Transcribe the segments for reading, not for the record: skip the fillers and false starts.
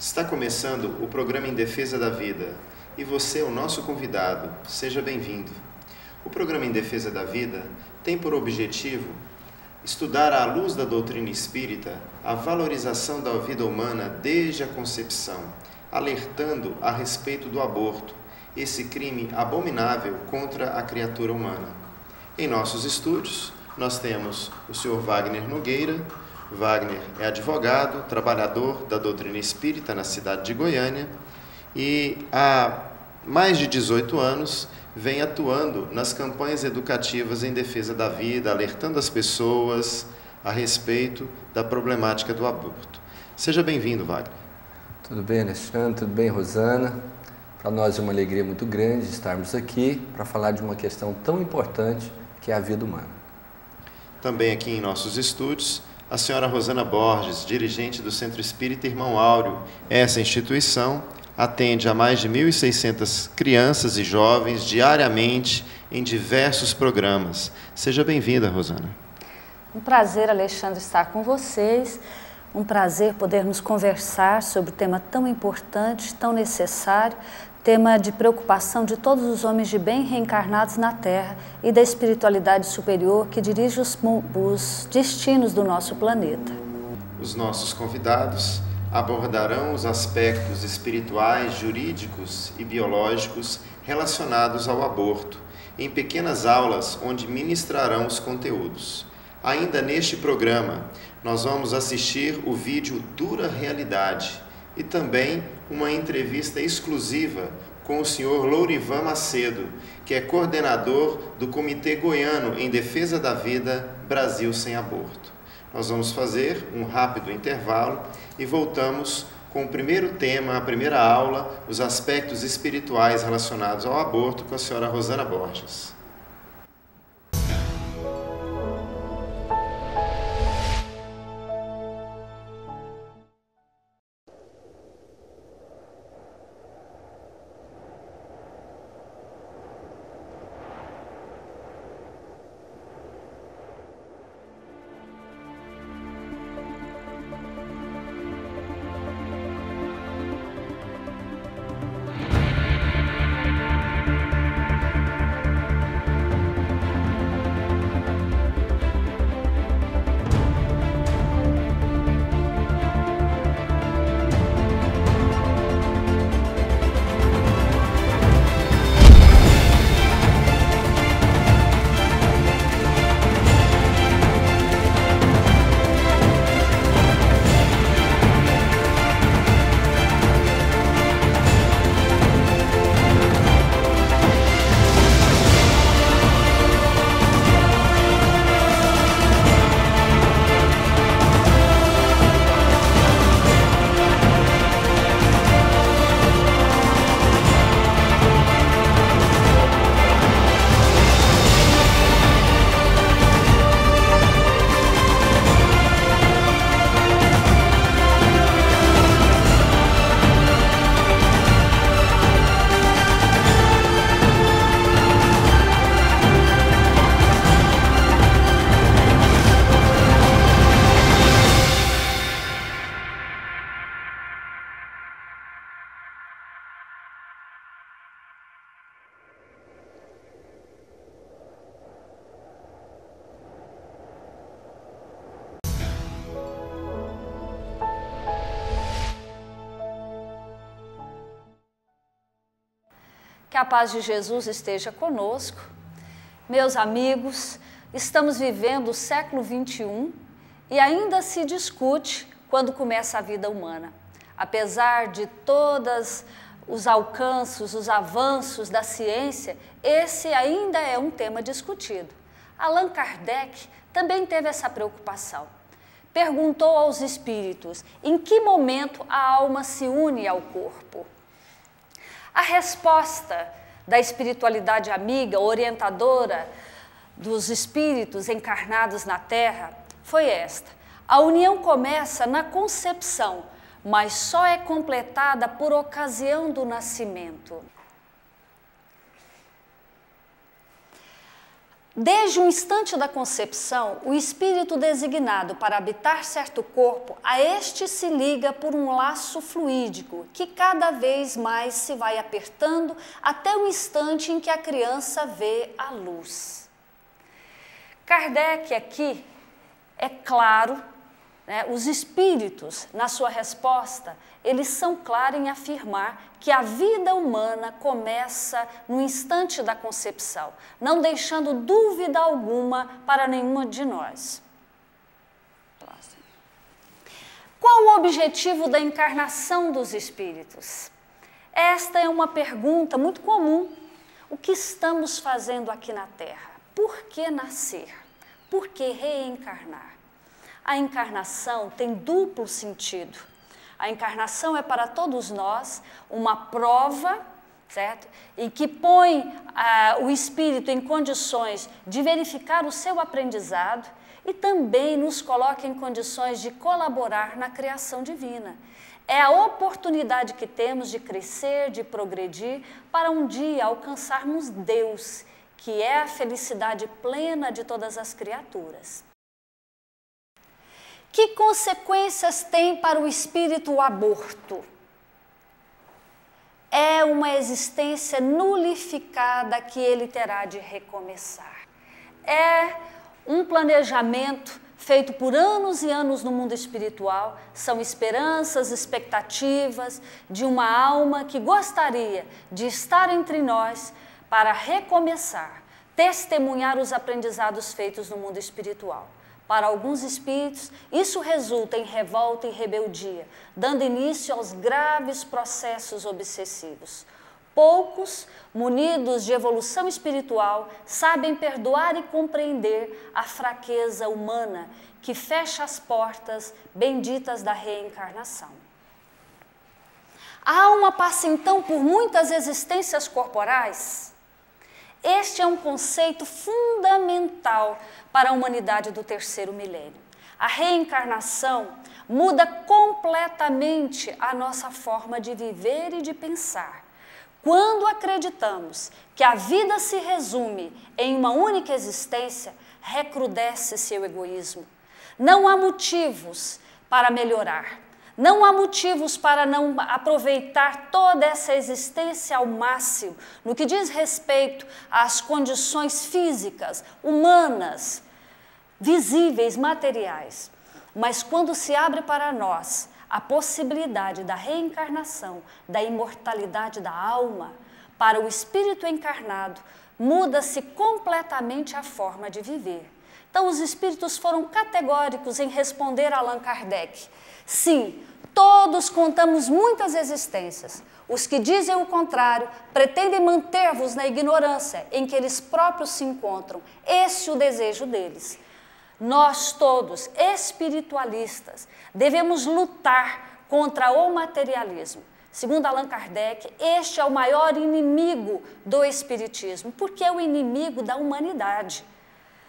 Está começando o programa Em Defesa da Vida e você é o nosso convidado. Seja bem-vindo. O programa Em Defesa da Vida tem por objetivo estudar à luz da doutrina espírita a valorização da vida humana desde a concepção, alertando a respeito do aborto, esse crime abominável contra a criatura humana. Em nossos estúdios, nós temos o Sr. Wagner Nogueira. Wagner é advogado, trabalhador da doutrina espírita na cidade de Goiânia e há mais de 18 anos vem atuando nas campanhas educativas em defesa da vida, alertando as pessoas a respeito da problemática do aborto. Seja bem-vindo, Wagner. Tudo bem, Alexandre? Tudo bem, Rosana? Para nós é uma alegria muito grande estarmos aqui para falar de uma questão tão importante que é a vida humana. Também aqui em nossos estúdios, a senhora Rosana Borges, dirigente do Centro Espírita Irmão Áureo. Essa instituição atende a mais de 1.600 crianças e jovens diariamente em diversos programas. Seja bem-vinda, Rosana. Um prazer, Alexandre, estar com vocês. Um prazer podermos conversar sobre um tema tão importante, tão necessário, tema de preocupação de todos os homens de bem reencarnados na Terra e da espiritualidade superior que dirige os destinos do nosso planeta. Os nossos convidados abordarão os aspectos espirituais, jurídicos e biológicos relacionados ao aborto, em pequenas aulas onde ministrarão os conteúdos. Ainda neste programa, nós vamos assistir o vídeo Dura Realidade e também uma entrevista exclusiva com o senhor Lourivan Macedo, que é coordenador do Comitê Goiano em Defesa da Vida Brasil Sem Aborto. Nós vamos fazer um rápido intervalo e voltamos com o primeiro tema, a primeira aula, os aspectos espirituais relacionados ao aborto, com a senhora Rosana Borges. Que a paz de Jesus esteja conosco. Meus amigos, estamos vivendo o século XXI e ainda se discute quando começa a vida humana. Apesar de todos os alcanços, os avanços da ciência, esse ainda é um tema discutido. Allan Kardec também teve essa preocupação. Perguntou aos espíritos em que momento a alma se une ao corpo. A resposta da espiritualidade amiga, orientadora dos espíritos encarnados na Terra, foi esta: a união começa na concepção, mas só é completada por ocasião do nascimento. Desde o instante da concepção, o espírito designado para habitar certo corpo, a este se liga por um laço fluídico, que cada vez mais se vai apertando até o instante em que a criança vê a luz. Kardec aqui, é claro, né, os espíritos, na sua resposta, eles são claros em afirmar que a vida humana começa no instante da concepção, não deixando dúvida alguma para nenhuma de nós. Próximo. Qual o objetivo da encarnação dos espíritos? Esta é uma pergunta muito comum. O que estamos fazendo aqui na Terra? Por que nascer? Por que reencarnar? A encarnação tem duplo sentido. A encarnação é para todos nós uma prova, certo? E que põe o espírito em condições de verificar o seu aprendizado e também nos coloca em condições de colaborar na criação divina. É a oportunidade que temos de crescer, de progredir, para um dia alcançarmos Deus, que é a felicidade plena de todas as criaturas. Que consequências tem para o espírito o aborto? É uma existência nulificada que ele terá de recomeçar. É um planejamento feito por anos e anos no mundo espiritual, são esperanças, expectativas de uma alma que gostaria de estar entre nós para recomeçar, testemunhar os aprendizados feitos no mundo espiritual. Para alguns espíritos, isso resulta em revolta e rebeldia, dando início aos graves processos obsessivos. Poucos, munidos de evolução espiritual, sabem perdoar e compreender a fraqueza humana que fecha as portas benditas da reencarnação. A alma passa então por muitas existências corporais. Este é um conceito fundamental para a humanidade do terceiro milênio. A reencarnação muda completamente a nossa forma de viver e de pensar. Quando acreditamos que a vida se resume em uma única existência, recrudesce seu egoísmo. Não há motivos para melhorar. Não há motivos para não aproveitar toda essa existência ao máximo, no que diz respeito às condições físicas, humanas, visíveis, materiais. Mas quando se abre para nós a possibilidade da reencarnação, da imortalidade da alma, para o espírito encarnado, muda-se completamente a forma de viver. Então, os espíritos foram categóricos em responder a Allan Kardec. Sim, todos contamos muitas existências. Os que dizem o contrário pretendem manter-vos na ignorância em que eles próprios se encontram. Esse é o desejo deles. Nós todos, espiritualistas, devemos lutar contra o materialismo. Segundo Allan Kardec, este é o maior inimigo do espiritismo, porque é o inimigo da humanidade.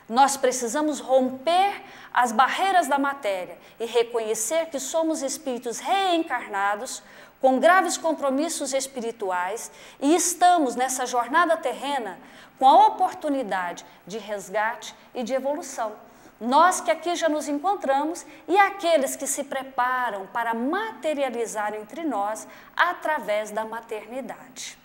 Nós precisamos romper as barreiras da matéria e reconhecer que somos espíritos reencarnados com graves compromissos espirituais e estamos nessa jornada terrena com a oportunidade de resgate e de evolução. Nós que aqui já nos encontramos e aqueles que se preparam para materializar entre nós através da maternidade.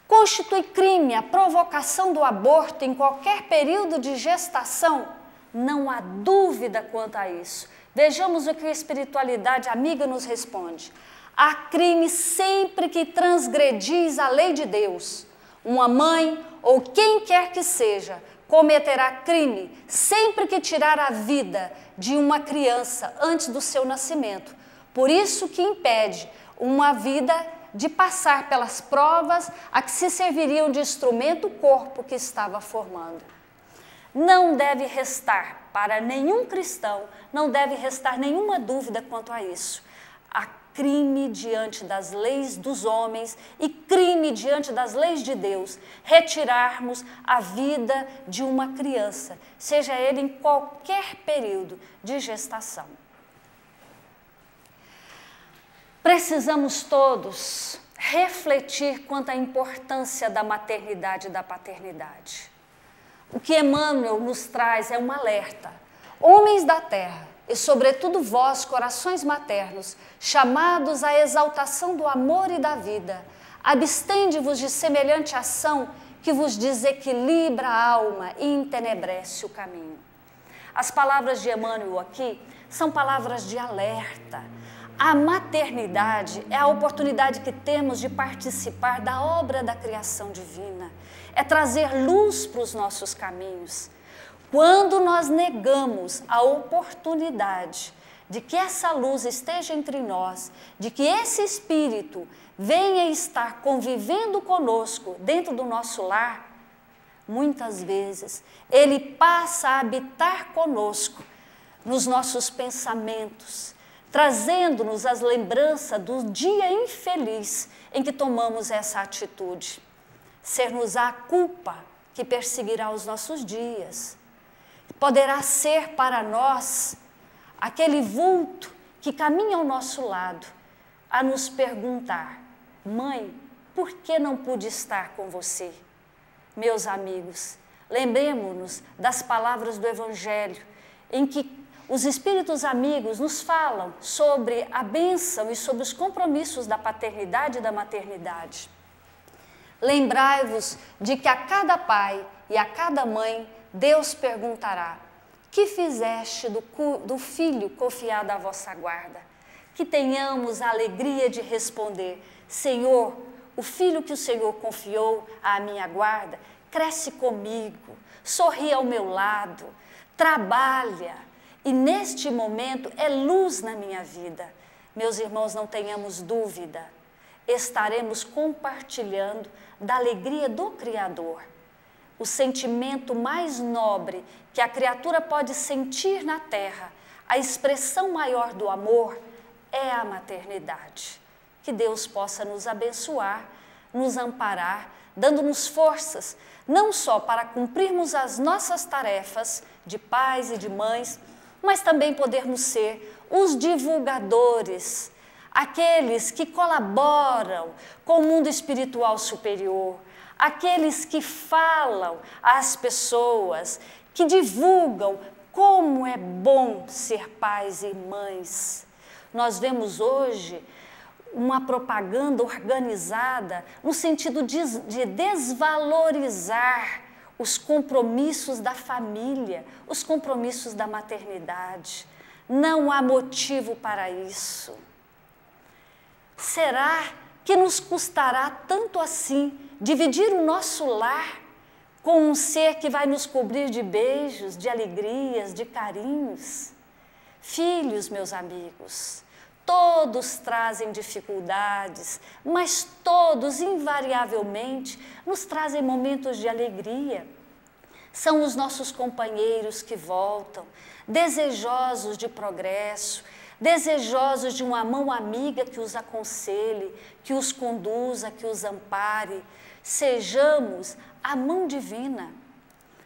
Constitui crime a provocação do aborto em qualquer período de gestação? Não há dúvida quanto a isso. Vejamos o que a espiritualidade amiga nos responde. Há crime sempre que transgredis a lei de Deus. Uma mãe ou quem quer que seja cometerá crime sempre que tirar a vida de uma criança antes do seu nascimento. Por isso que impede uma vida de passar pelas provas a que se serviriam de instrumento o corpo que estava formando. Não deve restar para nenhum cristão, não deve restar nenhuma dúvida quanto a isso. Há crime diante das leis dos homens e crime diante das leis de Deus, retirarmos a vida de uma criança, seja ele em qualquer período de gestação. Precisamos todos refletir quanto à importância da maternidade e da paternidade. O que Emmanuel nos traz é um alerta. Homens da terra, e sobretudo vós, corações maternos, chamados à exaltação do amor e da vida, abstende-vos de semelhante ação que vos desequilibra a alma e entenebrece o caminho. As palavras de Emmanuel aqui são palavras de alerta. A maternidade é a oportunidade que temos de participar da obra da criação divina, é trazer luz para os nossos caminhos. Quando nós negamos a oportunidade de que essa luz esteja entre nós, de que esse Espírito venha estar convivendo conosco dentro do nosso lar, muitas vezes ele passa a habitar conosco nos nossos pensamentos, trazendo-nos as lembranças do dia infeliz em que tomamos essa atitude. Ser-nos-á a culpa que perseguirá os nossos dias. Poderá ser para nós aquele vulto que caminha ao nosso lado a nos perguntar: mãe, por que não pude estar com você? Meus amigos, lembremos-nos das palavras do Evangelho, em que os Espíritos amigos nos falam sobre a bênção e sobre os compromissos da paternidade e da maternidade. Lembrai-vos de que a cada pai e a cada mãe Deus perguntará: que fizeste do filho confiado à vossa guarda? Que tenhamos a alegria de responder: Senhor, o filho que o Senhor confiou à minha guarda cresce comigo, sorri ao meu lado, trabalha e neste momento é luz na minha vida. Meus irmãos, não tenhamos dúvida, estaremos compartilhando da alegria do Criador. O sentimento mais nobre que a criatura pode sentir na terra, a expressão maior do amor, é a maternidade. Que Deus possa nos abençoar, nos amparar, dando-nos forças, não só para cumprirmos as nossas tarefas de pais e de mães, mas também podermos ser os divulgadores, aqueles que colaboram com o mundo espiritual superior, aqueles que falam às pessoas, que divulgam como é bom ser pais e mães. Nós vemos hoje uma propaganda organizada no sentido de desvalorizar os compromissos da família, os compromissos da maternidade. Não há motivo para isso. Será que nos custará tanto assim dividir o nosso lar com um ser que vai nos cobrir de beijos, de alegrias, de carinhos? Filhos, meus amigos, todos trazem dificuldades, mas todos, invariavelmente, nos trazem momentos de alegria. São os nossos companheiros que voltam, desejosos de progresso, desejosos de uma mão amiga que os aconselhe, que os conduza, que os ampare. Sejamos a mão divina,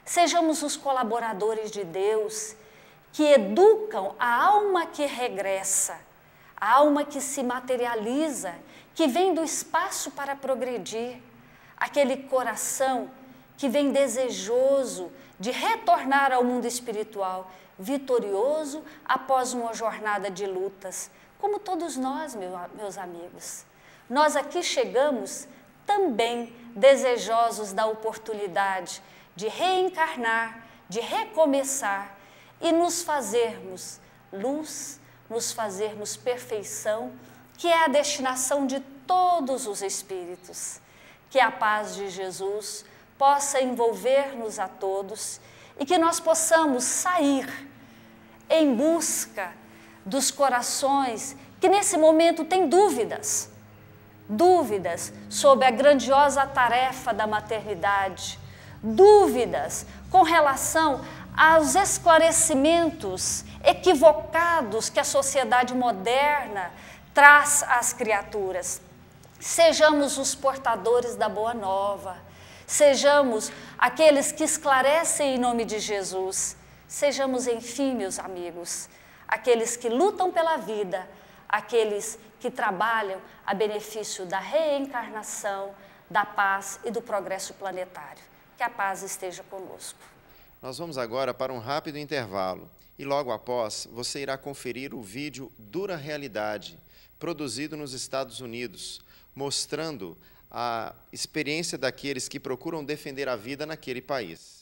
sejamos os colaboradores de Deus, que educam a alma que regressa, a alma que se materializa, que vem do espaço para progredir, aquele coração que vem desejoso de retornar ao mundo espiritual, vitorioso após uma jornada de lutas, como todos nós, meus amigos. Nós aqui chegamos também desejosos da oportunidade de reencarnar, de recomeçar e nos fazermos luz, nos fazermos perfeição, que é a destinação de todos os espíritos. Que a paz de Jesus possa envolver-nos a todos e que nós possamos sair em busca dos corações que nesse momento têm dúvidas sobre a grandiosa tarefa da maternidade, dúvidas com relação aos esclarecimentos equivocados que a sociedade moderna traz às criaturas. Sejamos os portadores da boa nova, sejamos aqueles que esclarecem em nome de Jesus, sejamos, enfim, meus amigos, aqueles que lutam pela vida, aqueles que trabalham a benefício da reencarnação, da paz e do progresso planetário. Que a paz esteja conosco. Nós vamos agora para um rápido intervalo e logo após você irá conferir o vídeo Dura Realidade, produzido nos Estados Unidos, mostrando a experiência daqueles que procuram defender a vida naquele país.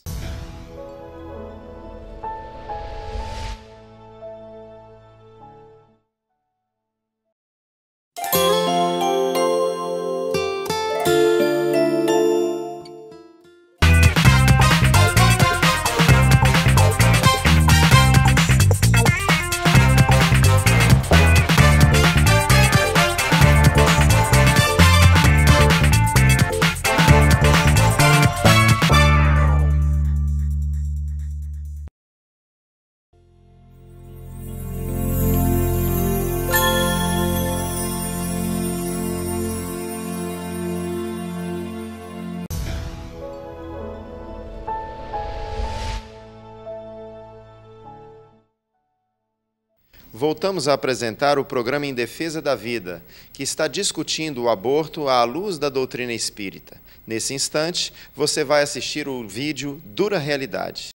Voltamos a apresentar o programa Em Defesa da Vida, que está discutindo o aborto à luz da doutrina espírita. Nesse instante, você vai assistir o vídeo Dura Realidade.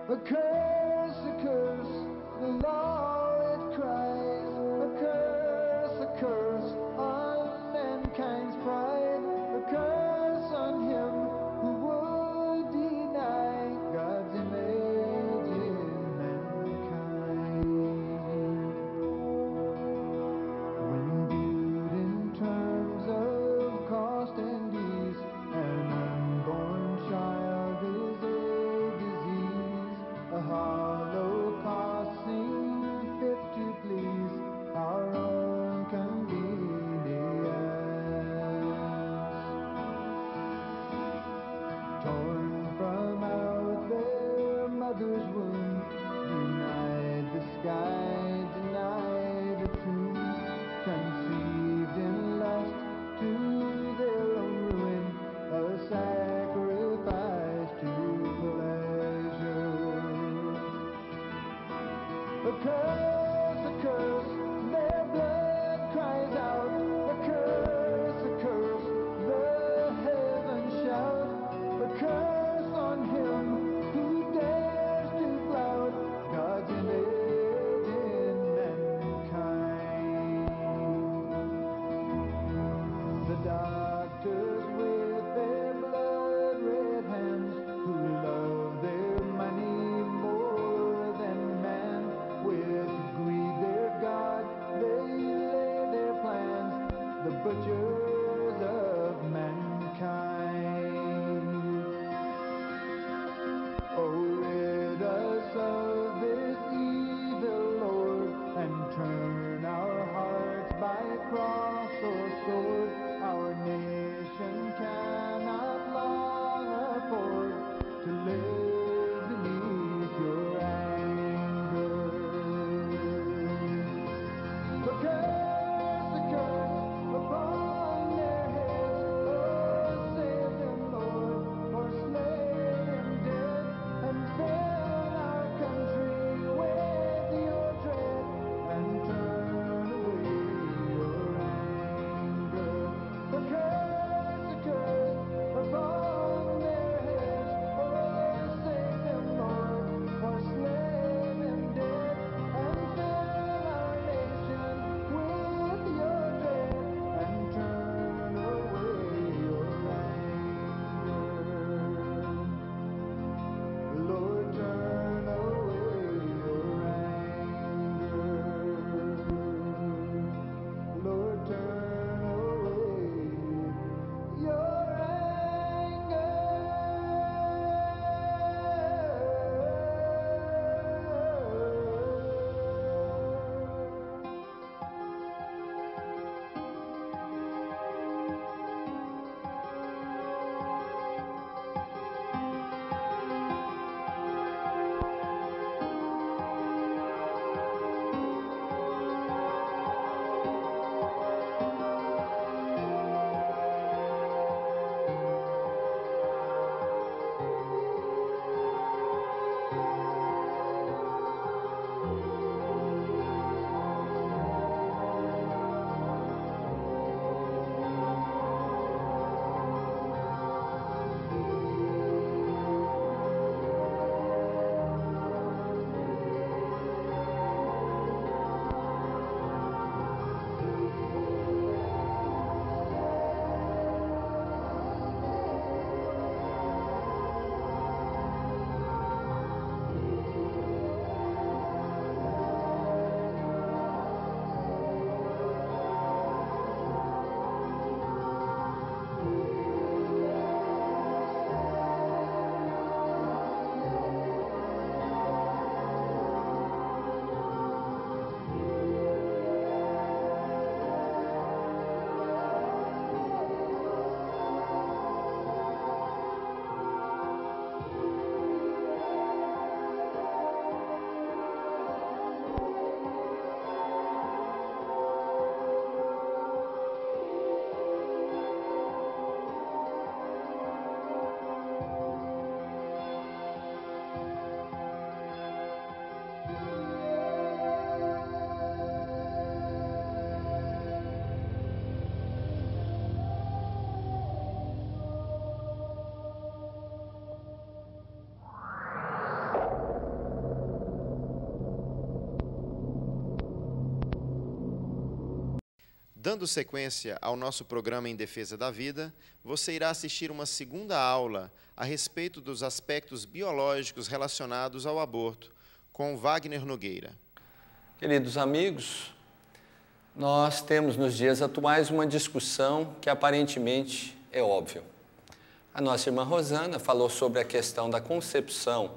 A curse, the law it cries. A curse on mankind's pride. A curse on him who would deny God's image in mankind. When viewed in terms of cost and ease, an unborn child is a disease. A holocaust seems fit to please our own convenience. Torn from out their mother's womb, denied the sky, denied the tomb, conceived in lust to their own ruin, a sacrifice to pleasure. A curse, their blood cries out. A curse, the heavens shout. A curse on him who dares to flout God's image in mankind. The doctors with their blood-red hands, who love their money more than man, with greed their God Dando sequência ao nosso programa Em Defesa da Vida, você irá assistir uma segunda aula a respeito dos aspectos biológicos relacionados ao aborto, com Wagner Nogueira. Queridos amigos, nós temos nos dias atuais uma discussão que aparentemente é óbvia. A nossa irmã Rosana falou sobre a questão da concepção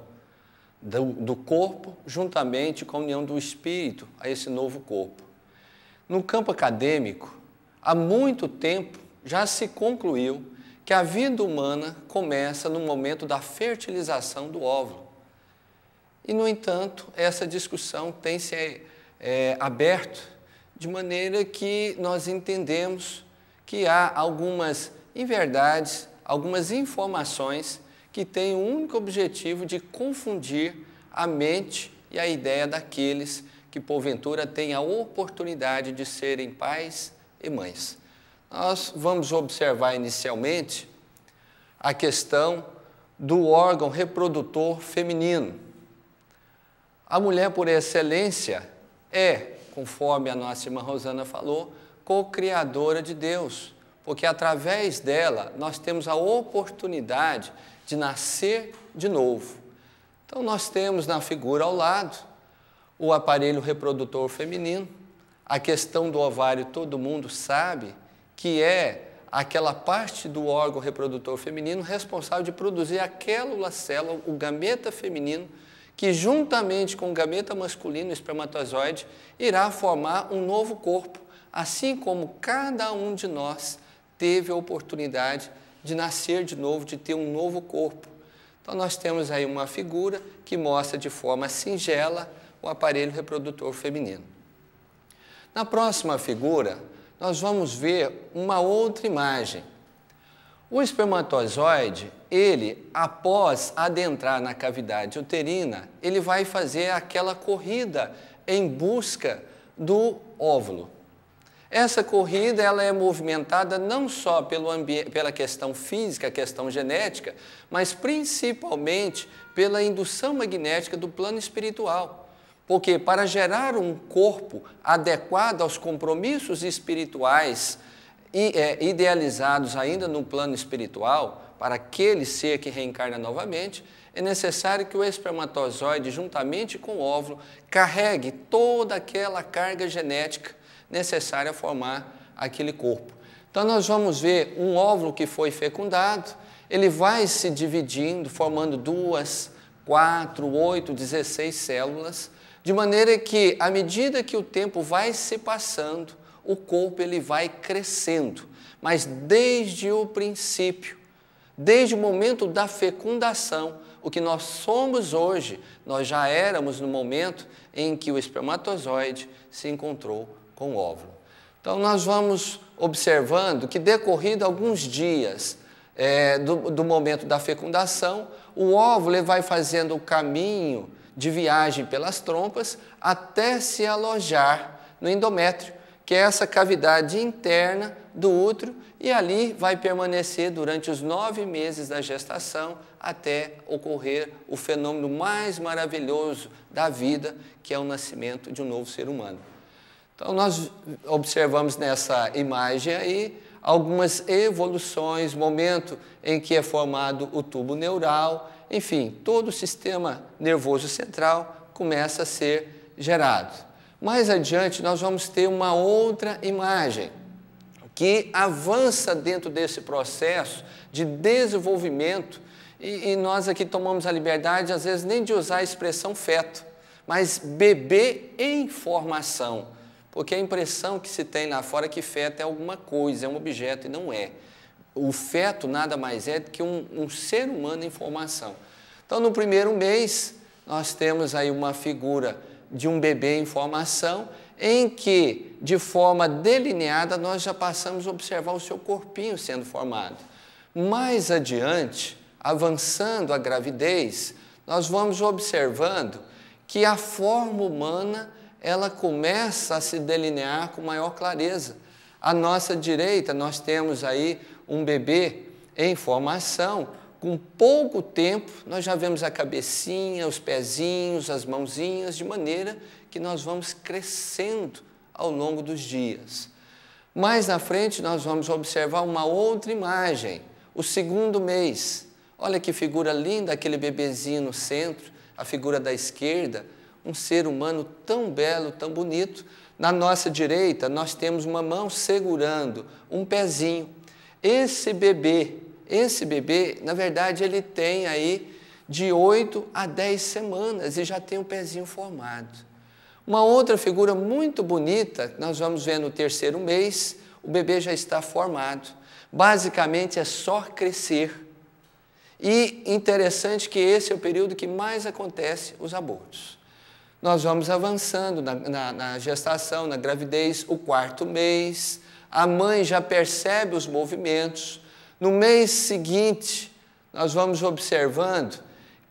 do corpo juntamente com a união do espírito a esse novo corpo. No campo acadêmico, há muito tempo já se concluiu que a vida humana começa no momento da fertilização do óvulo. E, no entanto, essa discussão tem se aberto de maneira que nós entendemos que há algumas inverdades, algumas informações que têm o único objetivo de confundir a mente e a ideia daqueles que porventura têm a oportunidade de serem pais e mães. Nós vamos observar inicialmente a questão do órgão reprodutor feminino. A mulher por excelência é, conforme a nossa irmã Rosana falou, co-criadora de Deus, porque através dela nós temos a oportunidade de nascer de novo. Então nós temos na figura ao lado o aparelho reprodutor feminino, a questão do ovário todo mundo sabe que é aquela parte do órgão reprodutor feminino responsável de produzir aquela célula, o gameta feminino, que juntamente com o gameta masculino, o espermatozoide, irá formar um novo corpo, assim como cada um de nós teve a oportunidade de nascer de novo, de ter um novo corpo. Então nós temos aí uma figura que mostra de forma singela o aparelho reprodutor feminino. Na próxima figura, nós vamos ver uma outra imagem. O espermatozoide, ele, após adentrar na cavidade uterina, ele vai fazer aquela corrida em busca do óvulo. Essa corrida ela é movimentada não só pela questão física, a questão genética, mas principalmente pela indução magnética do plano espiritual. Porque para gerar um corpo adequado aos compromissos espirituais idealizados ainda no plano espiritual, para aquele ser que reencarna novamente, é necessário que o espermatozoide, juntamente com o óvulo, carregue toda aquela carga genética necessária a formar aquele corpo. Então nós vamos ver um óvulo que foi fecundado, ele vai se dividindo, formando 2, 4, 8, 16 células, de maneira que, à medida que o tempo vai se passando, o corpo ele vai crescendo. Mas desde o princípio, desde o momento da fecundação, o que nós somos hoje, nós já éramos no momento em que o espermatozoide se encontrou com o óvulo. Então, nós vamos observando que, decorrido alguns dias do momento da fecundação, o óvulo ele vai fazendo o caminho de viagem pelas trompas até se alojar no endométrio, que é essa cavidade interna do útero, e ali vai permanecer durante os 9 meses da gestação até ocorrer o fenômeno mais maravilhoso da vida, que é o nascimento de um novo ser humano. Então nós observamos nessa imagem aí algumas evoluções, momento em que é formado o tubo neural, enfim, todo o sistema nervoso central começa a ser gerado. Mais adiante, nós vamos ter uma outra imagem que avança dentro desse processo de desenvolvimento e nós aqui tomamos a liberdade, às vezes, nem de usar a expressão feto, mas bebê em formação, porque a impressão que se tem lá fora é que feto é alguma coisa, é um objeto e não é. O feto nada mais é do que um ser humano em formação. Então, no primeiro mês, nós temos aí uma figura de um bebê em formação, em que, de forma delineada, nós já passamos a observar o seu corpinho sendo formado. Mais adiante, avançando a gravidez, nós vamos observando que a forma humana ela começa a se delinear com maior clareza. À nossa direita, nós temos aí um bebê em formação. Com pouco tempo, nós já vemos a cabecinha, os pezinhos, as mãozinhas, de maneira que nós vamos crescendo ao longo dos dias. Mais na frente nós vamos observar uma outra imagem, o segundo mês. Olha que figura linda, aquele bebezinho no centro, a figura da esquerda, um ser humano tão belo, tão bonito. Na nossa direita nós temos uma mão segurando um pezinho. Esse bebê, na verdade, ele tem aí de 8 a 10 semanas e já tem um pezinho formado. Uma outra figura muito bonita, nós vamos ver no terceiro mês, o bebê já está formado. Basicamente é só crescer. E interessante que esse é o período que mais acontece os abortos. Nós vamos avançando na gestação, na gravidez, o quarto mês, a mãe já percebe os movimentos. No mês seguinte, nós vamos observando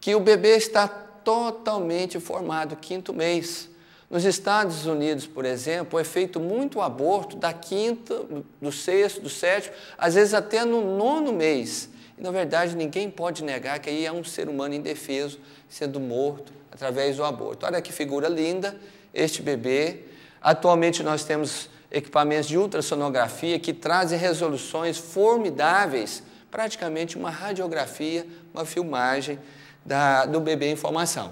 que o bebê está totalmente formado, quinto mês. Nos Estados Unidos, por exemplo, é feito muito aborto da quinta, do sexto, do sétimo, às vezes até no nono mês. E, na verdade, ninguém pode negar que aí é um ser humano indefeso sendo morto através do aborto. Olha que figura linda, este bebê. Atualmente nós temos equipamentos de ultrassonografia que trazem resoluções formidáveis, praticamente uma radiografia, uma filmagem do bebê em formação.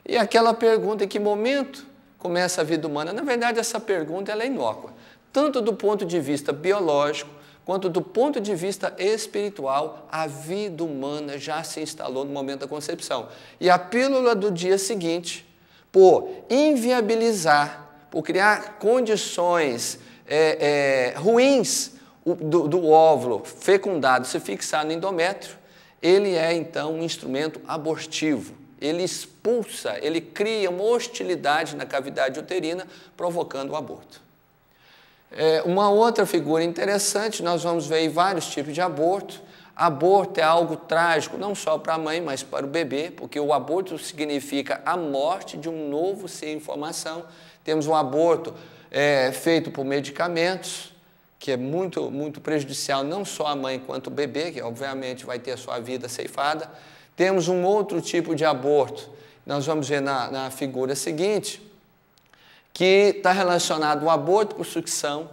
E aquela pergunta, em que momento começa a vida humana? Na verdade, essa pergunta ela é inócua, tanto do ponto de vista biológico, quanto do ponto de vista espiritual. A vida humana já se instalou no momento da concepção. E a pílula do dia seguinte, por inviabilizar, por criar condições ruins do óvulo fecundado se fixar no endométrio, ele é então um instrumento abortivo. Ele expulsa, ele cria uma hostilidade na cavidade uterina, provocando o aborto. Uma outra figura interessante, nós vamos ver vários tipos de aborto. Aborto é algo trágico, não só para a mãe, mas para o bebê, porque o aborto significa a morte de um novo ser em formação. Temos um aborto feito por medicamentos, que é muito, muito prejudicial não só à mãe quanto ao bebê, que obviamente vai ter a sua vida ceifada. Temos um outro tipo de aborto, nós vamos ver na figura seguinte, que está relacionado ao aborto por sucção.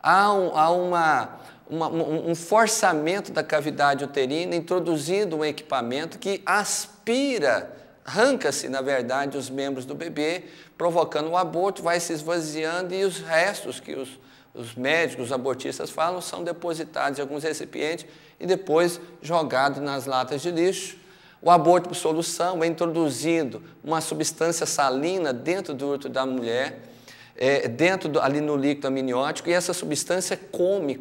Há um forçamento da cavidade uterina, introduzindo um equipamento que aspira, arranca-se, na verdade, os membros do bebê, provocando o aborto, vai se esvaziando e os restos que os médicos, os abortistas falam, são depositados em alguns recipientes e depois jogados nas latas de lixo. O aborto por solução é introduzindo uma substância salina dentro do útero da mulher, ali no líquido amniótico, e essa substância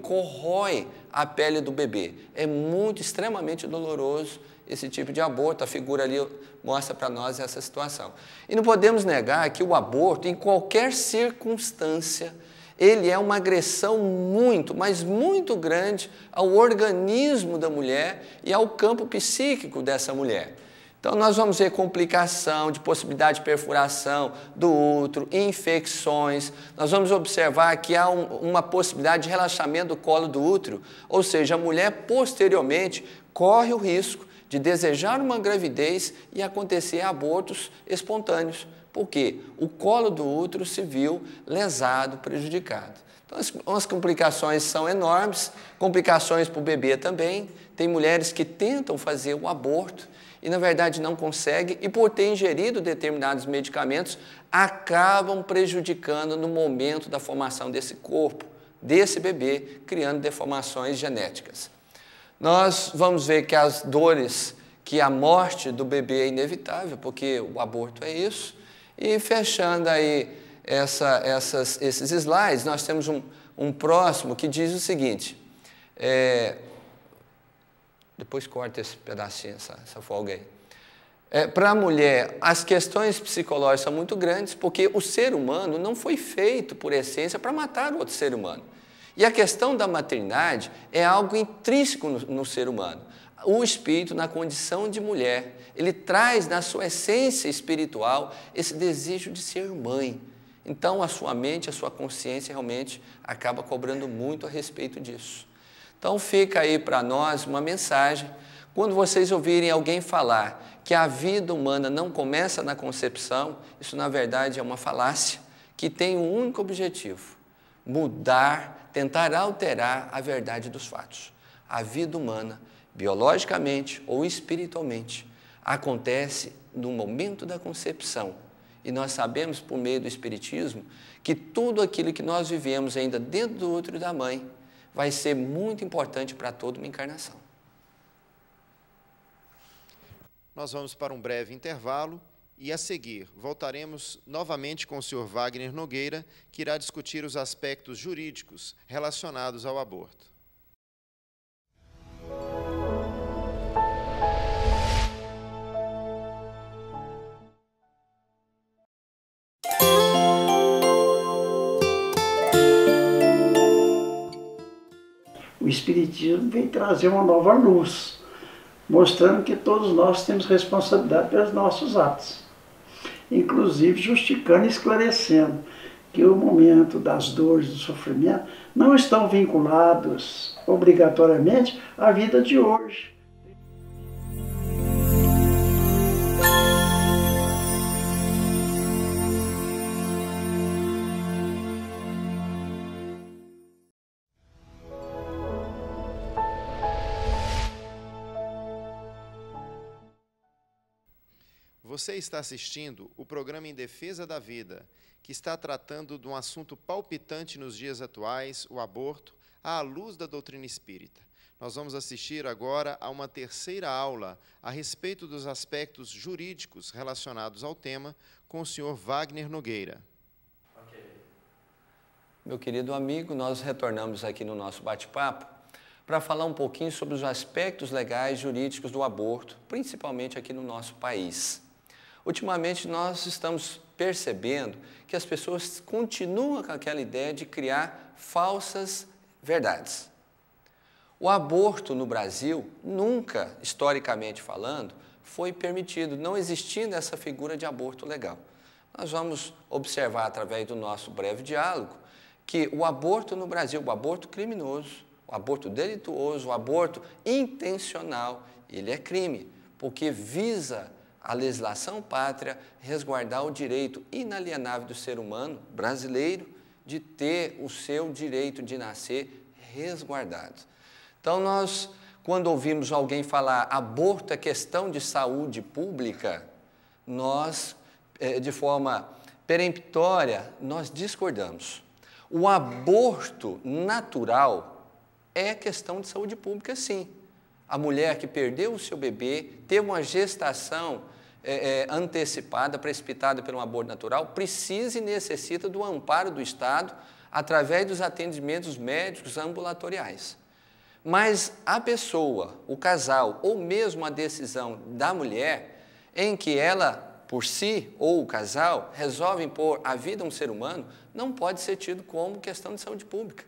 corrói a pele do bebê. É muito, extremamente doloroso esse tipo de aborto. A figura ali mostra para nós essa situação. E não podemos negar que o aborto, em qualquer circunstância, ele é uma agressão muito, mas muito grande ao organismo da mulher e ao campo psíquico dessa mulher. Então, nós vamos ver complicação de possibilidade de perfuração do útero, infecções. Nós vamos observar que há uma possibilidade de relaxamento do colo do útero, ou seja, a mulher posteriormente corre o risco de desejar uma gravidez e acontecer abortos espontâneos. Por quê? O colo do útero se viu lesado, prejudicado. Então, as complicações são enormes, complicações para o bebê também. Tem mulheres que tentam fazer o aborto e, na verdade, não conseguem, e por ter ingerido determinados medicamentos, acabam prejudicando no momento da formação desse corpo, desse bebê, criando deformações genéticas. Nós vamos ver que as dores, que a morte do bebê é inevitável, porque o aborto é isso. E fechando aí esses slides, nós temos um próximo que diz o seguinte, depois corta esse pedacinho, essa folga aí. Para a mulher, as questões psicológicas são muito grandes, porque o ser humano não foi feito, por essência, para matar o outro ser humano. E a questão da maternidade é algo intrínseco no ser humano. O espírito, na condição de mulher, ele traz na sua essência espiritual esse desejo de ser mãe. Então, a sua mente, a sua consciência realmente acaba cobrando muito a respeito disso. Então, fica aí para nós uma mensagem. Quando vocês ouvirem alguém falar que a vida humana não começa na concepção, isso, na verdade, é uma falácia que tem um único objetivo: mudar, tentar alterar a verdade dos fatos. A vida humana, biologicamente ou espiritualmente, acontece no momento da concepção. E nós sabemos, por meio do Espiritismo, que tudo aquilo que nós vivemos ainda dentro do útero da mãe vai ser muito importante para toda uma encarnação. Nós vamos para um breve intervalo e, a seguir, voltaremos novamente com o Sr. Wagner Nogueira, que irá discutir os aspectos jurídicos relacionados ao aborto. O Espiritismo vem trazer uma nova luz, mostrando que todos nós temos responsabilidade pelos nossos atos, inclusive justificando e esclarecendo que o momento das dores, do sofrimento, não estão vinculados obrigatoriamente à vida de hoje. Você está assistindo o programa Em Defesa da Vida, que está tratando de um assunto palpitante nos dias atuais, o aborto, à luz da doutrina espírita. Nós vamos assistir agora a uma terceira aula a respeito dos aspectos jurídicos relacionados ao tema com o Sr. Wagner Nogueira. Meu querido amigo, nós retornamos aqui no nosso bate-papo para falar um pouquinho sobre os aspectos legais jurídicos do aborto, principalmente aqui no nosso país. Ultimamente, nós estamos percebendo que as pessoas continuam com aquela ideia de criar falsas verdades. O aborto no Brasil nunca, historicamente falando, foi permitido, não existindo essa figura de aborto legal. Nós vamos observar através do nosso breve diálogo que o aborto no Brasil, o aborto criminoso, o aborto delituoso, o aborto intencional, ele é crime, porque visa a legislação pátria resguardar o direito inalienável do ser humano brasileiro de ter o seu direito de nascer resguardado. Então, nós, quando ouvimos alguém falar aborto é questão de saúde pública, nós, de forma peremptória, nós discordamos. O aborto natural é questão de saúde pública, sim. A mulher que perdeu o seu bebê, teve uma gestação antecipada, precipitada por um aborto natural, precisa e necessita do amparo do Estado através dos atendimentos médicos ambulatoriais. Mas a pessoa, o casal, ou mesmo a decisão da mulher, em que ela, por si, ou o casal, resolvem pôr a vida a um ser humano, não pode ser tido como questão de saúde pública.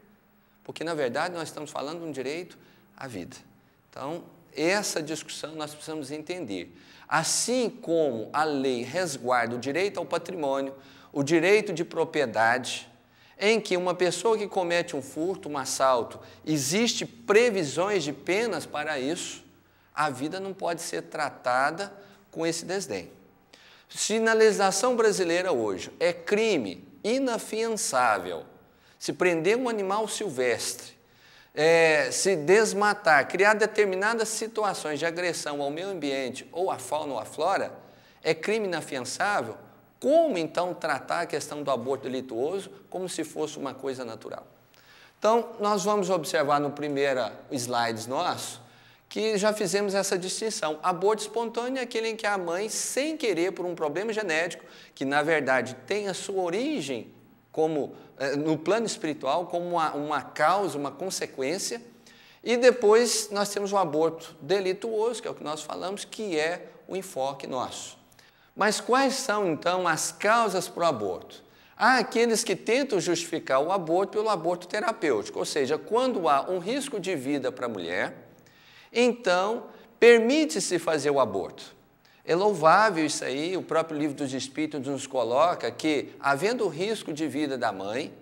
Porque, na verdade, nós estamos falando de um direito à vida. Então, essa discussão nós precisamos entender. Assim como a lei resguarda o direito ao patrimônio, o direito de propriedade, em que uma pessoa que comete um furto, um assalto, existe previsões de penas para isso, a vida não pode ser tratada com esse desdém. Se na legislação brasileira hoje é crime inafiançável se prender um animal silvestre, se desmatar, criar determinadas situações de agressão ao meio ambiente ou à fauna ou à flora, é crime inafiançável, como então tratar a questão do aborto delituoso como se fosse uma coisa natural? Então, nós vamos observar no primeiro slide nosso que já fizemos essa distinção. Aborto espontâneo é aquele em que a mãe, sem querer, por um problema genético, que na verdade tem a sua origem como no plano espiritual, como uma causa, uma consequência, e depois nós temos o aborto delituoso, que é o que nós falamos, que é o enfoque nosso. Mas quais são, então, as causas para o aborto? Há aqueles que tentam justificar o aborto pelo aborto terapêutico, ou seja, quando há um risco de vida para a mulher, então permite-se fazer o aborto. É louvável isso aí, o próprio Livro dos Espíritos nos coloca que, havendo o risco de vida da mãe,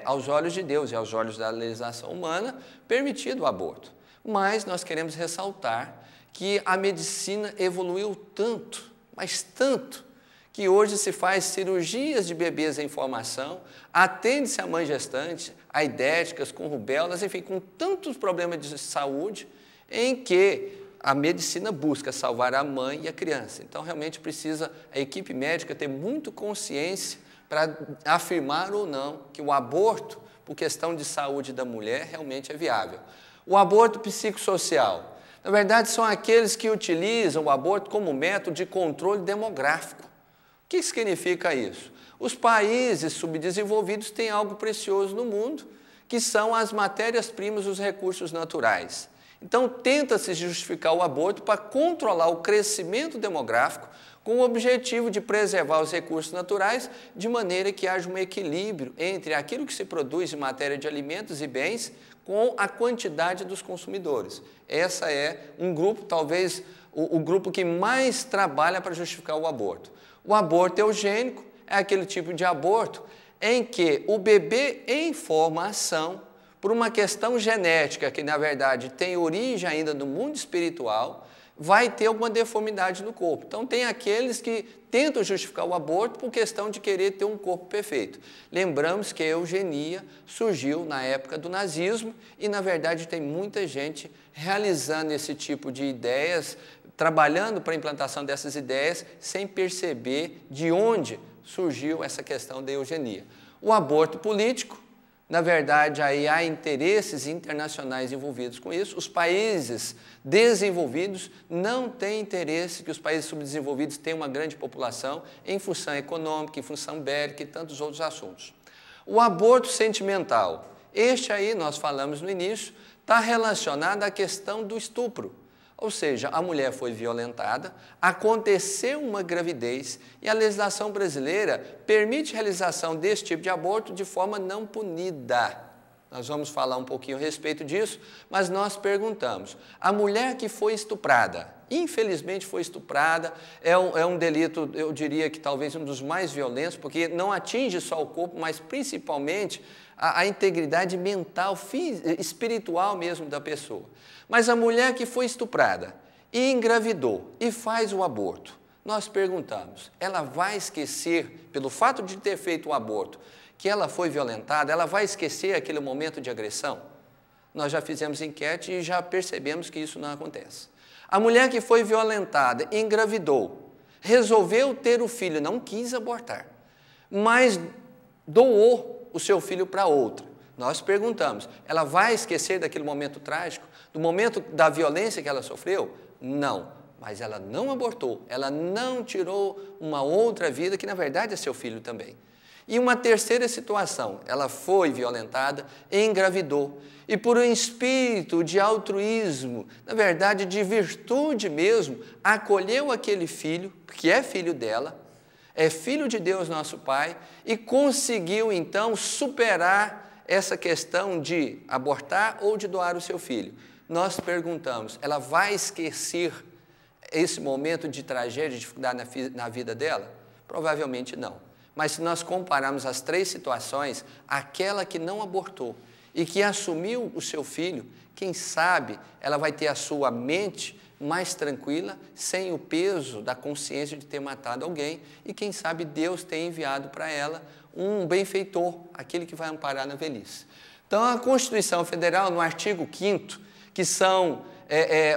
aos olhos de Deus e aos olhos da legislação humana, permitido o aborto. Mas nós queremos ressaltar que a medicina evoluiu tanto, mas tanto, que hoje se faz cirurgias de bebês em formação, atende-se a mães gestantes, aidéticas, com rubéolas, enfim, com tantos problemas de saúde, em que a medicina busca salvar a mãe e a criança. Então, realmente precisa a equipe médica ter muito consciência para afirmar ou não que o aborto, por questão de saúde da mulher, realmente é viável. O aborto psicossocial, na verdade, são aqueles que utilizam o aborto como método de controle demográfico. O que significa isso? Os países subdesenvolvidos têm algo precioso no mundo, que são as matérias-primas, os recursos naturais. Então, tenta-se justificar o aborto para controlar o crescimento demográfico com o objetivo de preservar os recursos naturais de maneira que haja um equilíbrio entre aquilo que se produz em matéria de alimentos e bens com a quantidade dos consumidores. Essa é um grupo, talvez, o grupo que mais trabalha para justificar o aborto. O aborto eugênico é aquele tipo de aborto em que o bebê em formação, por uma questão genética que, na verdade, tem origem ainda no mundo espiritual, vai ter alguma deformidade no corpo. Então, tem aqueles que tentam justificar o aborto por questão de querer ter um corpo perfeito. Lembramos que a eugenia surgiu na época do nazismo e, na verdade, tem muita gente realizando esse tipo de ideias, trabalhando para a implantação dessas ideias, sem perceber de onde surgiu essa questão da eugenia. O aborto político, na verdade, aí há interesses internacionais envolvidos com isso. Os países desenvolvidos não têm interesse que os países subdesenvolvidos tenham uma grande população em função econômica, em função bélica e tantos outros assuntos. O aborto sentimental, este aí nós falamos no início, está relacionado à questão do estupro. Ou seja, a mulher foi violentada, aconteceu uma gravidez e a legislação brasileira permite a realização desse tipo de aborto de forma não punida. Nós vamos falar um pouquinho a respeito disso, mas nós perguntamos, a mulher que foi estuprada, infelizmente foi estuprada, é um delito, eu diria que talvez um dos mais violentos, porque não atinge só o corpo, mas principalmente a integridade mental, espiritual mesmo da pessoa. Mas a mulher que foi estuprada e engravidou e faz o aborto, nós perguntamos, ela vai esquecer, pelo fato de ter feito o aborto, que ela foi violentada, ela vai esquecer aquele momento de agressão? Nós já fizemos enquete e já percebemos que isso não acontece. A mulher que foi violentada e engravidou, resolveu ter o filho, não quis abortar, mas doou o seu filho para outra. Nós perguntamos, ela vai esquecer daquele momento trágico, do momento da violência que ela sofreu? Não, mas ela não abortou, ela não tirou uma outra vida que na verdade é seu filho também. E uma terceira situação, ela foi violentada e engravidou. E por um espírito de altruísmo, na verdade de virtude mesmo, acolheu aquele filho, que é filho dela, é filho de Deus nosso Pai, e conseguiu então superar essa questão de abortar ou de doar o seu filho. Nós perguntamos, ela vai esquecer esse momento de tragédia, de dificuldade na vida dela? Provavelmente não. Mas se nós compararmos as três situações, aquela que não abortou e que assumiu o seu filho, quem sabe ela vai ter a sua mente mais tranquila, sem o peso da consciência de ter matado alguém, e quem sabe Deus tem enviado para ela um benfeitor, aquele que vai amparar na velhice. Então, a Constituição Federal, no artigo 5º, que são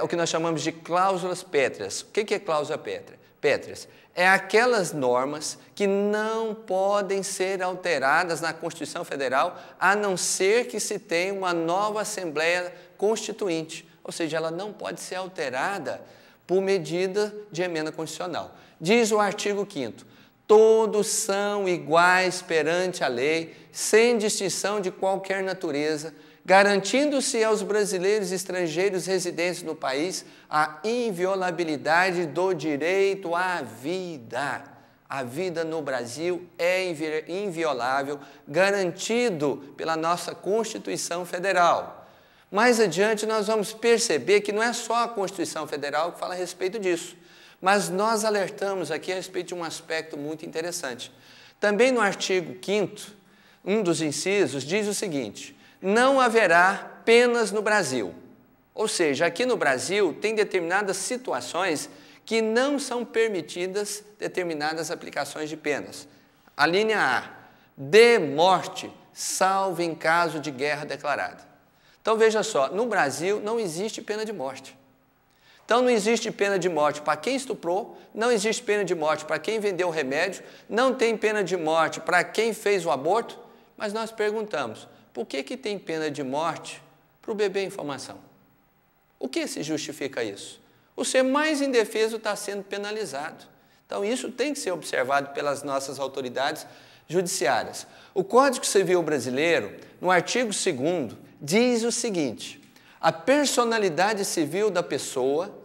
o que nós chamamos de cláusulas pétreas. O que é cláusula pétreas? É aquelas normas que não podem ser alteradas na Constituição Federal, a não ser que se tenha uma nova Assembleia Constituinte. Ou seja, ela não pode ser alterada por medida de emenda constitucional. Diz o artigo 5º, todos são iguais perante a lei, sem distinção de qualquer natureza, garantindo-se aos brasileiros e estrangeiros residentes no país a inviolabilidade do direito à vida. A vida no Brasil é inviolável, garantido pela nossa Constituição Federal. Mais adiante nós vamos perceber que não é só a Constituição Federal que fala a respeito disso, mas nós alertamos aqui a respeito de um aspecto muito interessante. Também no artigo 5º, um dos incisos, diz o seguinte, não haverá penas no Brasil. Ou seja, aqui no Brasil tem determinadas situações que não são permitidas determinadas aplicações de penas. A linha A, de morte, salvo em caso de guerra declarada. Então veja só, no Brasil não existe pena de morte. Então não existe pena de morte para quem estuprou, não existe pena de morte para quem vendeu o remédio, não tem pena de morte para quem fez o aborto, mas nós perguntamos, por que tem pena de morte para o bebê em formação? O que se justifica isso? O ser mais indefeso está sendo penalizado. Então isso tem que ser observado pelas nossas autoridades judiciárias. O Código Civil brasileiro, no artigo 2º, diz o seguinte: a personalidade civil da pessoa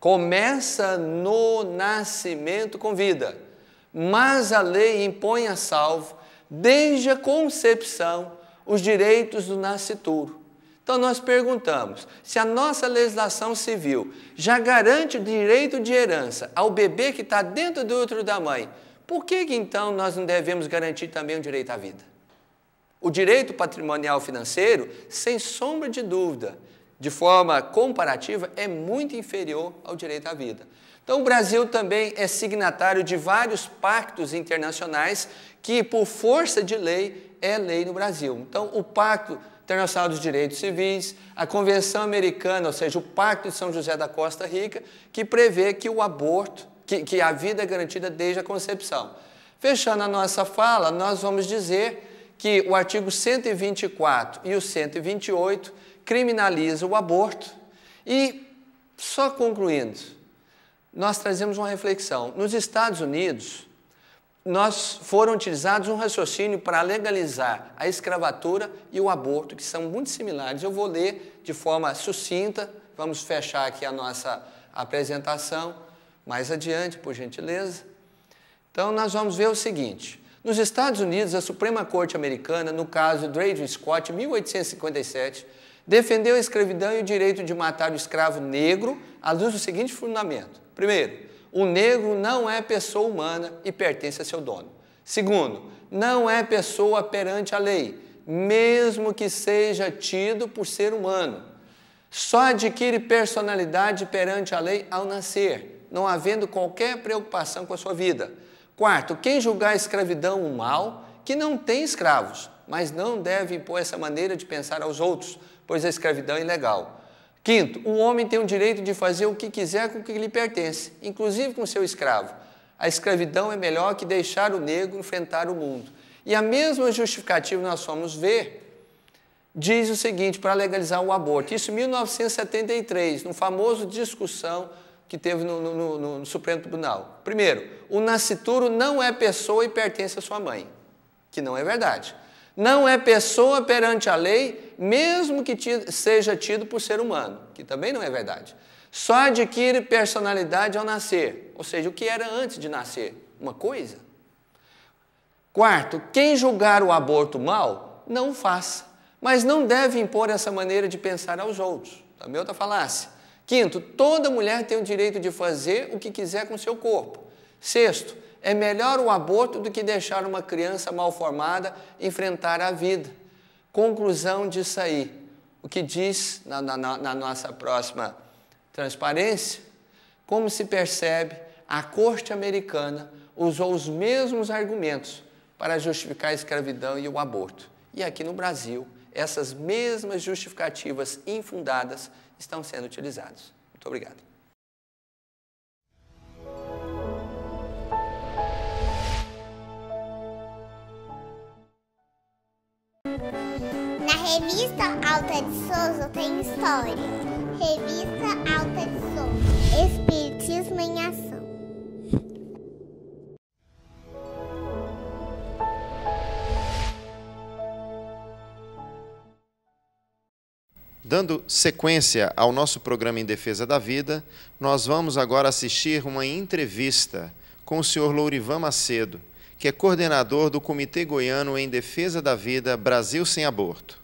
começa no nascimento com vida, mas a lei impõe a salvo, desde a concepção, os direitos do nascituro. Então nós perguntamos, se a nossa legislação civil já garante o direito de herança ao bebê que está dentro do útero da mãe, por que então nós não devemos garantir também o direito à vida? O direito patrimonial financeiro, sem sombra de dúvida, de forma comparativa, é muito inferior ao direito à vida. Então, o Brasil também é signatário de vários pactos internacionais que, por força de lei, é lei no Brasil. Então, o Pacto Internacional dos Direitos Civis, a Convenção Americana, ou seja, o Pacto de São José da Costa Rica, que prevê que o aborto, que a vida é garantida desde a concepção. Fechando a nossa fala, nós vamos dizer que o artigo 124 e o 128 criminaliza o aborto. E, só concluindo, nós trazemos uma reflexão. Nos Estados Unidos, foram utilizados um raciocínio para legalizar a escravatura e o aborto, que são muito similares. Eu vou ler de forma sucinta, vamos fechar aqui a nossa apresentação mais adiante, por gentileza. Então, nós vamos ver o seguinte. Nos Estados Unidos, a Suprema Corte Americana, no caso Dred Scott, em 1857, defendeu a escravidão e o direito de matar o escravo negro à luz do seguinte fundamento. Primeiro, o negro não é pessoa humana e pertence a seu dono. Segundo, não é pessoa perante a lei, mesmo que seja tido por ser humano. Só adquire personalidade perante a lei ao nascer, não havendo qualquer preocupação com a sua vida. Quarto, quem julgar a escravidão um mal, que não tem escravos, mas não deve impor essa maneira de pensar aos outros, pois a escravidão é ilegal. Quinto, o homem tem o direito de fazer o que quiser com o que lhe pertence, inclusive com seu escravo. A escravidão é melhor que deixar o negro enfrentar o mundo. E a mesma justificativa nós vamos ver, diz o seguinte, para legalizar o aborto. Isso em 1973, no famoso discussão que teve no Supremo Tribunal. Primeiro, o nascituro não é pessoa e pertence à sua mãe, que não é verdade. Não é pessoa perante a lei, mesmo que seja tido por ser humano, que também não é verdade. Só adquire personalidade ao nascer, ou seja, o que era antes de nascer, uma coisa. Quarto, quem julgar o aborto mal, não faça, mas não deve impor essa maneira de pensar aos outros. Também outra falácia. Quinto, toda mulher tem o direito de fazer o que quiser com seu corpo. Sexto, é melhor o aborto do que deixar uma criança mal formada enfrentar a vida. Conclusão disso aí, o que diz na nossa próxima transparência, como se percebe, a Corte Americana usou os mesmos argumentos para justificar a escravidão e o aborto. E aqui no Brasil, essas mesmas justificativas infundadas estão sendo utilizadas. Muito obrigado. Na revista Alta de Souza tem história. Revista Alta de Souza. Espiritismo em ação. Dando sequência ao nosso programa Em Defesa da Vida, nós vamos agora assistir uma entrevista com o senhor Lourivan Macedo, que é coordenador do Comitê Goiano em Defesa da Vida Brasil Sem Aborto.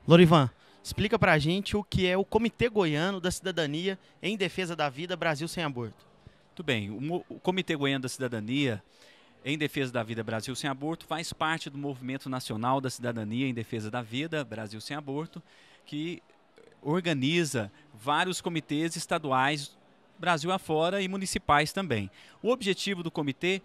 Lourivan, explica pra gente o que é o Comitê Goiano da Cidadania em Defesa da Vida Brasil Sem Aborto. Muito bem, o Comitê Goiano da Cidadania em Defesa da Vida Brasil Sem Aborto faz parte do Movimento Nacional da Cidadania em Defesa da Vida Brasil Sem Aborto, que organiza vários comitês estaduais Brasil afora e municipais também. O objetivo do comitê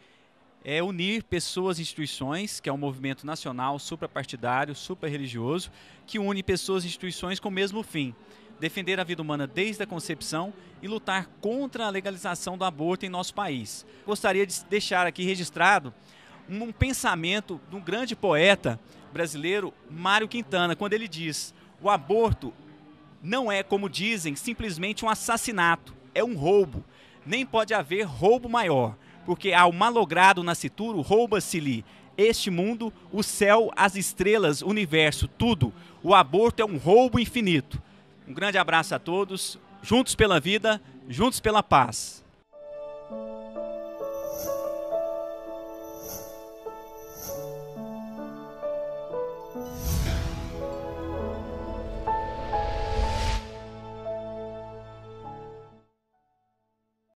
é unir pessoas e instituições, que é um movimento nacional, suprapartidário, suprarreligioso, que une pessoas e instituições com o mesmo fim: defender a vida humana desde a concepção e lutar contra a legalização do aborto em nosso país. Gostaria de deixar aqui registrado um pensamento de um grande poeta brasileiro, Mário Quintana, quando ele diz: o aborto não é, como dizem, simplesmente um assassinato, é um roubo. Nem pode haver roubo maior, porque ao malogrado nascituro rouba-se-lhe este mundo, o céu, as estrelas, o universo, tudo. O aborto é um roubo infinito. Um grande abraço a todos, juntos pela vida, juntos pela paz.